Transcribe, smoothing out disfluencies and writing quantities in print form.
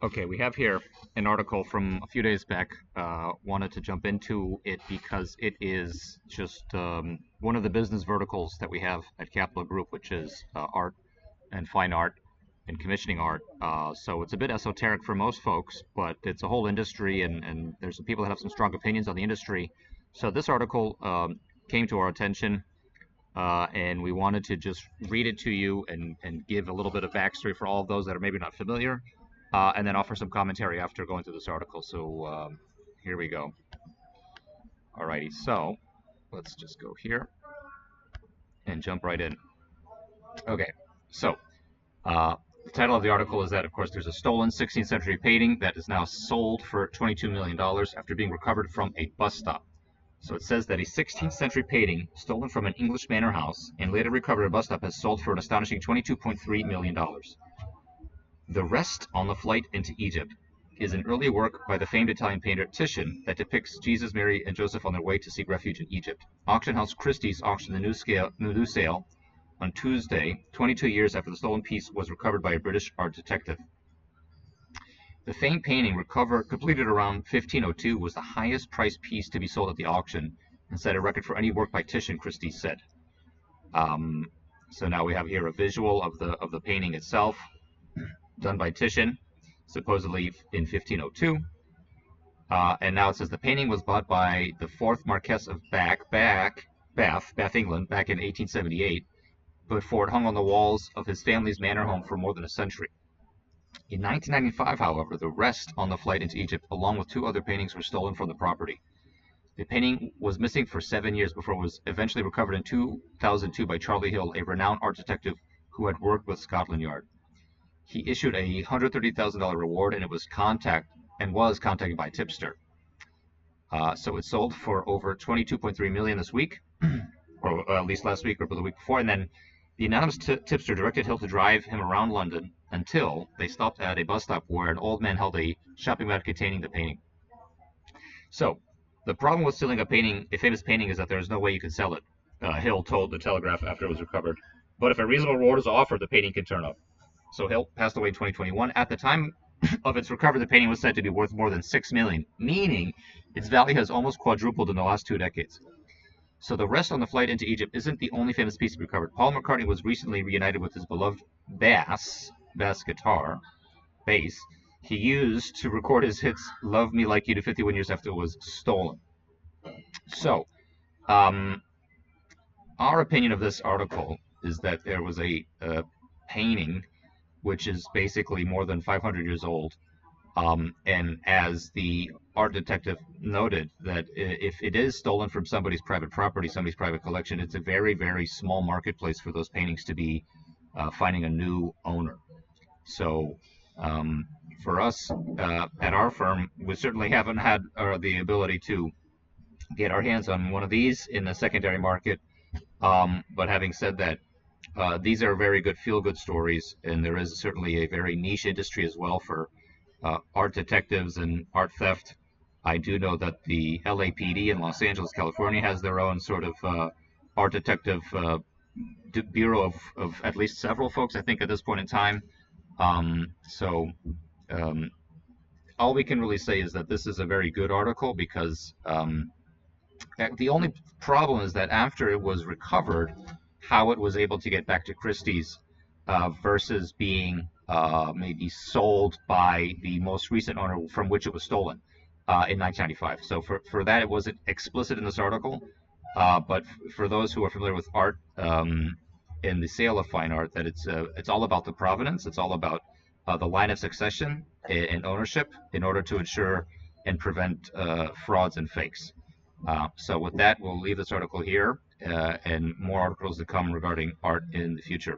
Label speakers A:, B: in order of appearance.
A: Okay, we have here an article from a few days back. Wanted to jump into it because it is just one of the business verticals that we have at Capital Group, which is art and fine art and commissioning art. So it's a bit esoteric for most folks, but it's a whole industry, and there's some people that have some strong opinions on the industry. So this article came to our attention, and we wanted to just read it to you and give a little bit of backstory for all of those that are maybe not familiar, and then offer some commentary after going through this article. So here we go. Alrighty, so let's just go here and jump right in. Okay, so the title of the article is that, of course, there's a stolen 16th century painting that is now sold for $22 million after being recovered from a bus stop. So it says that a 16th century painting stolen from an English manor house and later recovered at a bus stop has sold for an astonishing $22.3 million. The Rest on the Flight into Egypt is an early work by the famed Italian painter Titian that depicts Jesus, Mary, and Joseph on their way to seek refuge in Egypt. Auction house Christie's auctioned the new sale on Tuesday, 22 years after the stolen piece was recovered by a British art detective. The famed painting, completed around 1502, was the highest priced piece to be sold at the auction and set a record for any work by Titian, Christie said. So now we have here a visual of the painting itself, done by Titian, supposedly in 1502. And now it says the painting was bought by the 4th Marquess of Bath, England, back in 1878, before it hung on the walls of his family's manor home for more than a century. In 1995, however, the Rest on the Flight into Egypt, along with 2 other paintings, were stolen from the property. The painting was missing for 7 years before it was eventually recovered in 2002 by Charlie Hill, a renowned art detective who had worked with Scotland Yard. He issued a $130,000 reward and was contacted by a tipster. So it sold for over $22.3 million this week, or at least last week or the week before, and then the anonymous tipster directed Hill to drive him around London until they stopped at a bus stop where an old man held a shopping bag containing the painting. So the problem with stealing a famous painting, is that there is no way you can sell it, Hill told the Telegraph after it was recovered. But if a reasonable reward is offered, the painting can turn up. So Hill passed away in 2021. At the time of its recovery, the painting was said to be worth more than $6 million, meaning its value has almost quadrupled in the last 2 decades. So the Rest on the Flight into Egypt isn't the only famous piece recovered. Paul McCartney was recently reunited with his beloved bass he used to record his hits Love Me Like You Do 51 years after it was stolen. So, our opinion of this article is that there was a painting which is basically more than 500 years old. And as the art detective noted, that if it is stolen from somebody's private property, somebody's private collection, it's a very, very small marketplace for those paintings to be finding a new owner. So for us at our firm, we certainly haven't had the ability to get our hands on one of these in the secondary market. But having said that, these are very good feel-good stories, and there is certainly a very niche industry as well for art detectives and art theft. I do know that the LAPD in Los Angeles, California, has their own sort of art detective bureau of at least several folks, I think, at this point in time. All we can really say is that this is a very good article, because the only problem is that after it was recovered, how it was able to get back to Christie's versus being maybe sold by the most recent owner from which it was stolen in 1995. So for that, it wasn't explicit in this article, but for those who are familiar with art and the sale of fine art, that it's all about the provenance. It's all about the line of succession and ownership in order to ensure and prevent frauds and fakes. So with that, we'll leave this article here, and more articles to come regarding art in the future.